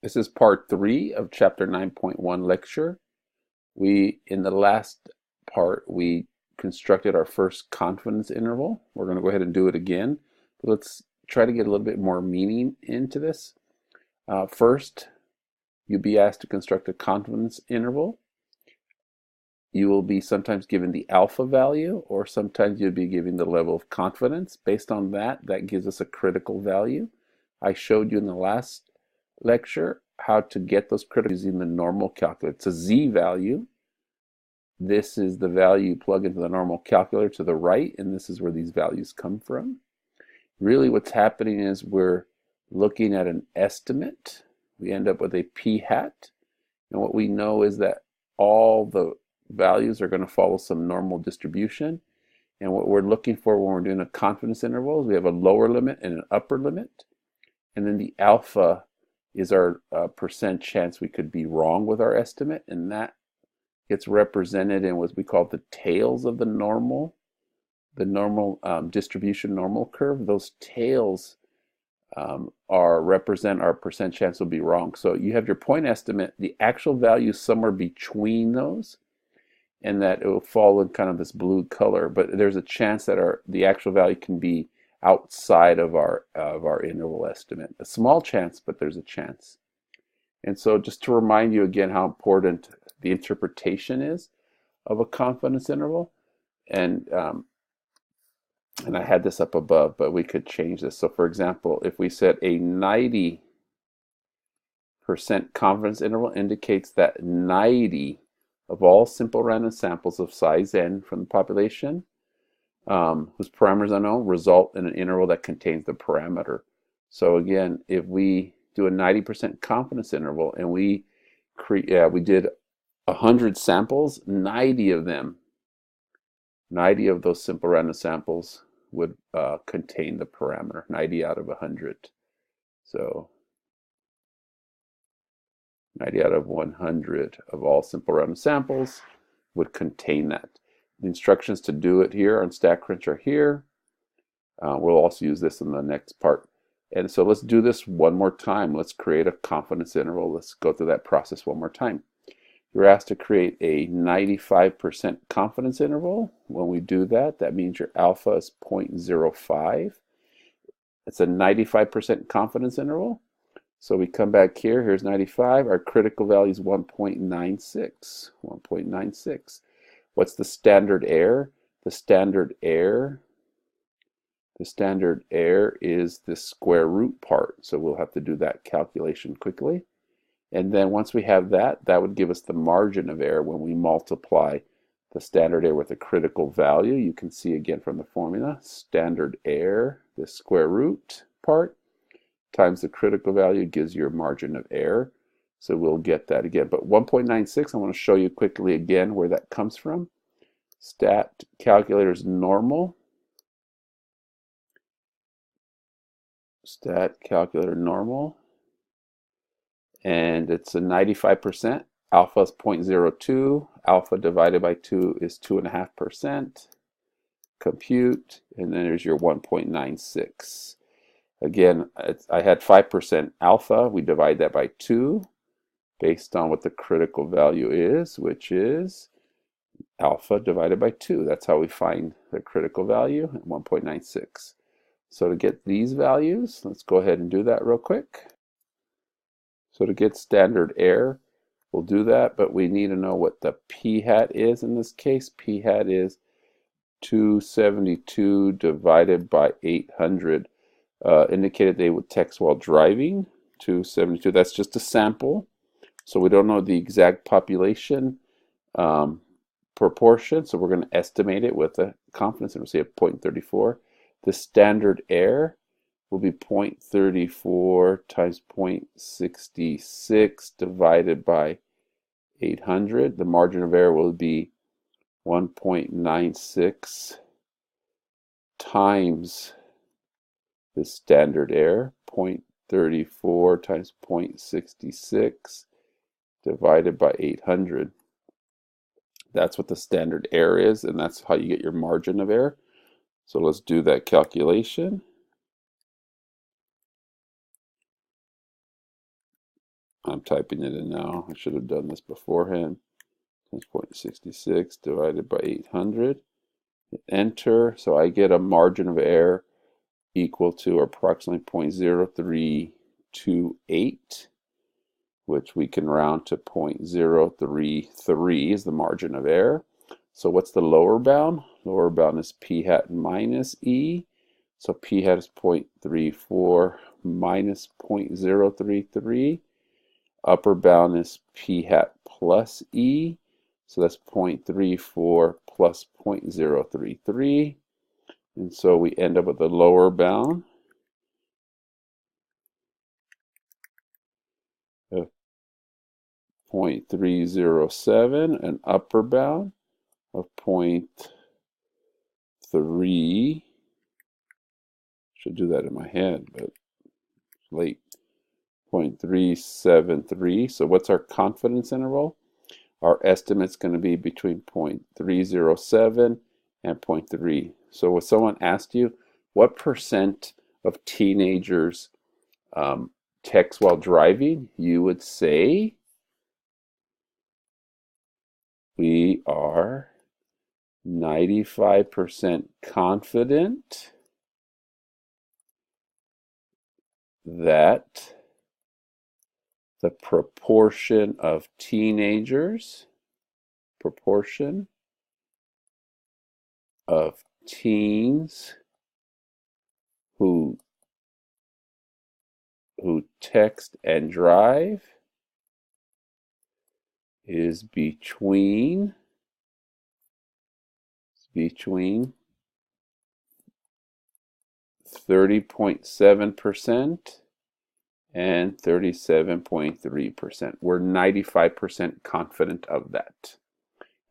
This is part 3 of chapter 9.1 lecture. In the last part, we constructed our first confidence interval. We're going to go ahead and do it again. But let's try to get a little bit more meaning into this. First, you'll be asked to construct a confidence interval. You will be sometimes given the alpha value, or sometimes you'll be given the level of confidence. Based on that, that gives us a critical value. I showed you in the last lecture how to get those criticals using the normal calculator. It's a z-value. This is the value you plug into the normal calculator to the right, and this is where these values come from. Really what's happening is we're looking at an estimate. We end up with a p-hat, and what we know is that all the values are going to follow some normal distribution, and what we're looking for when we're doing a confidence interval is we have a lower limit and an upper limit, and then the alpha is our percent chance we could be wrong with our estimate, and that gets represented in what we call the tails of the normal distribution normal curve. Those tails represent our percent chance will be wrong. So you have your point estimate, the actual value somewhere between those, and that it will fall in kind of this blue color, but there's a chance that the actual value can be outside of our interval estimate. A small chance, but there's a chance. And so just to remind you again how important the interpretation is of a confidence interval, and I had this up above, but we could change this. So for example, if we said a 90% confidence interval indicates that 90 of all simple random samples of size n from the population whose parameters are unknown result in an interval that contains the parameter. So again, if we do a 90% confidence interval and we did 100 samples, 90 of those simple random samples would contain the parameter, 90 out of 100. So 90 out of 100 of all simple random samples would contain that. The instructions to do it here on StatCrunch are here. We'll also use this in the next part. And so let's do this one more time. Let's create a confidence interval. Let's go through that process one more time. You're asked to create a 95% confidence interval. When we do that, that means your alpha is 0.05. It's a 95% confidence interval. So we come back here, here's 95, our critical value is 1.96, 1.96. What's the standard error? The standard error is the square root part, so we'll have to do that calculation quickly. And then once we have that, that would give us the margin of error when we multiply the standard error with a critical value. You can see again from the formula, standard error, the square root part, times the critical value gives you your margin of error. So we'll get that again. But 1.96, I want to show you quickly again where that comes from. Stat calculator's normal. Stat calculator normal. And it's a 95%. Alpha is 0.02. Alpha divided by 2 is 2.5%. Compute, and then there's your 1.96. Again, I had 5% alpha. We divide that by 2 based on what the critical value is, which is alpha divided by 2. That's how we find the critical value at 1.96. So to get these values, let's go ahead and do that real quick. So to get standard error, we'll do that, but we need to know what the p-hat is in this case. P-hat is 272 divided by 800. Indicated they would text while driving, 272. That's just a sample, so we don't know the exact population proportion, so we're going to estimate it with a confidence interval, say at 0.34. The standard error will be 0.34 times 0.66 divided by 800. The margin of error will be 1.96 times the standard error, 0.34 times 0.66 divided by 800. That's what the standard error is, and that's how you get your margin of error. So let's do that calculation. I'm typing it in now. I should have done this beforehand. 10.66 divided by 800. Hit enter. So I get a margin of error equal to approximately 0.0328, which we can round to 0.033 is the margin of error. So what's the lower bound? Lower bound is p hat minus e. So p hat is 0.34 minus 0.033. Upper bound is p hat plus e. So that's 0.34 plus 0.033. And so we end up with a lower bound of 0.307, an upper bound of 0.3. Should do that in my head, but it's late. 0.373. So what's our confidence interval? Our estimate's going to be between 0.307 and 0.3. So if someone asked you, what percent of teenagers text while driving, you would say we are 95% confident that the proportion of teens who text and drive is between 30.7% and 37.3%. We're 95% confident of that.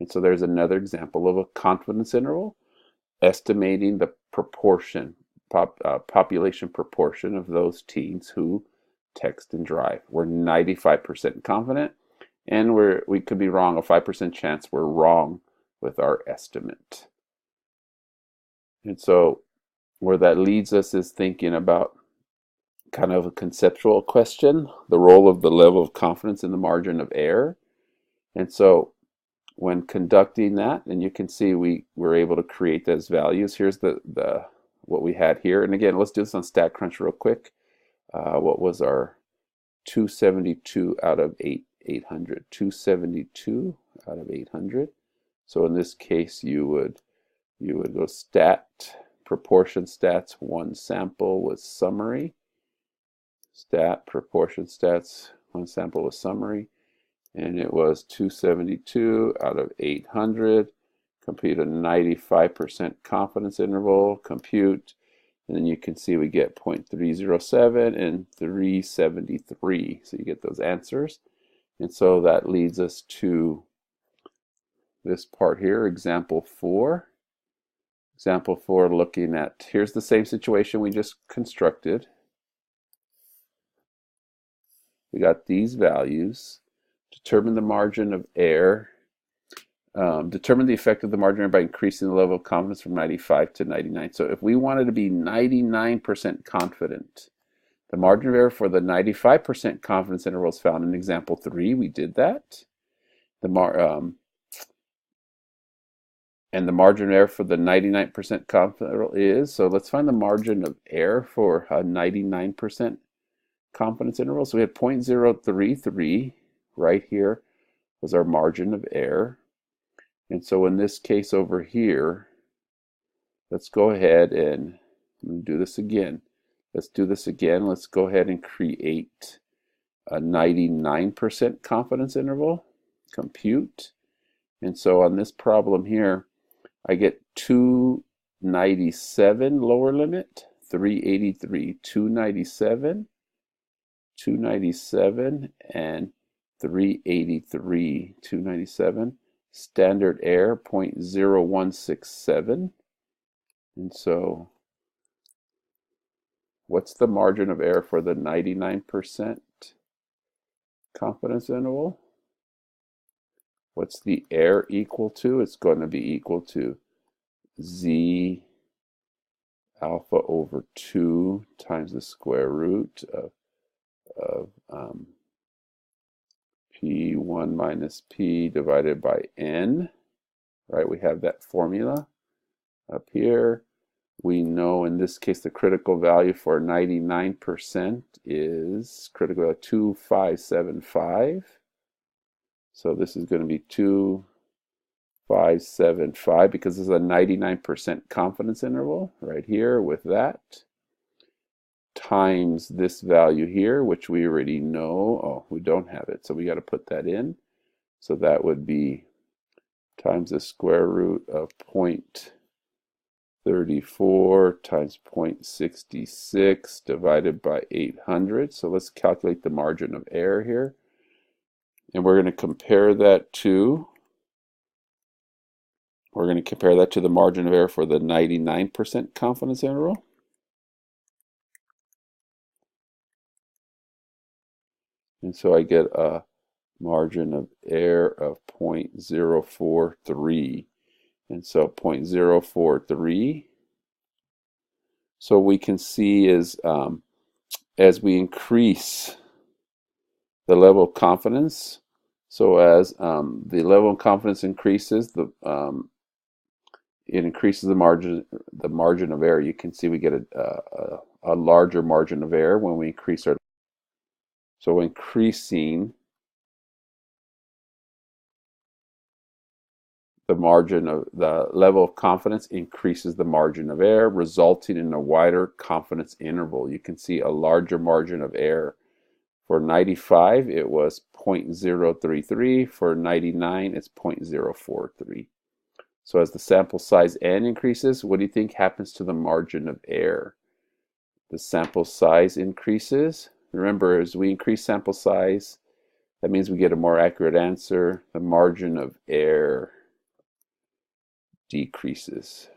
And so there's another example of a confidence interval, estimating the proportion, population proportion of those teens who text and drive. We're 95% confident, and we could be wrong, a 5% chance we're wrong with our estimate. And so where that leads us is thinking about kind of a conceptual question, the role of the level of confidence in the margin of error. And so when conducting that, and you can see we were able to create those values. Here's the what we had here. And again, let's do this on StatCrunch real quick. What was our 272 out of 800? 272 out of 800. So in this case, you would go proportion stats, one sample with summary. Proportion stats, one sample with summary. And it was 272 out of 800. Compute a 95% confidence interval, compute, and then you can see we get 0.307 and 373. So you get those answers. And so that leads us to this part here, example 4. Example 4, looking at, here's the same situation we just constructed. We got these values. Determine the margin of error. Determine the effect of the margin of error by increasing the level of confidence from 95 to 99. So if we wanted to be 99% confident, the margin of error for the 95% confidence interval is found in example 3. We did that. And the margin of error for the 99% confidence interval is, so let's find the margin of error for a 99% confidence interval. So we had 0.033 right here was our margin of error. And so in this case over here, let's go ahead and do this again. Let's do this again. Let's go ahead and create a 99% confidence interval, compute. And so on this problem here, I get 297 lower limit, 383, 297, and 383, 297. Standard error 0.0167. And so what's the margin of error for the 99% confidence interval? What's the error equal to? It's going to be equal to z alpha over 2 times the square root of P1 minus P divided by N, right? We have that formula up here. We know in this case the critical value for 99% is critical value 2575. So this is going to be 2575 because this is a 99% confidence interval right here with that, times this value here, which we already know. Oh, we don't have it, so we got to put that in. So that would be times the square root of 0.34 times 0.66 divided by 800. So let's calculate the margin of error here. And we're going to compare that to the margin of error for the 99% confidence interval. And so I get a margin of error of 0.043. And so 0.043. So we can see is as we increase the level of confidence, so as the level of confidence increases, it increases the margin of error. You can see we get a larger margin of error when we increase our. So increasing the margin of the level of confidence increases the margin of error, resulting in a wider confidence interval. You can see a larger margin of error. For 95, it was 0.033. For 99, it's 0.043. So as the sample size n increases, what do you think happens to the margin of error? The sample size increases. Remember, as we increase sample size, that means we get a more accurate answer. The margin of error decreases.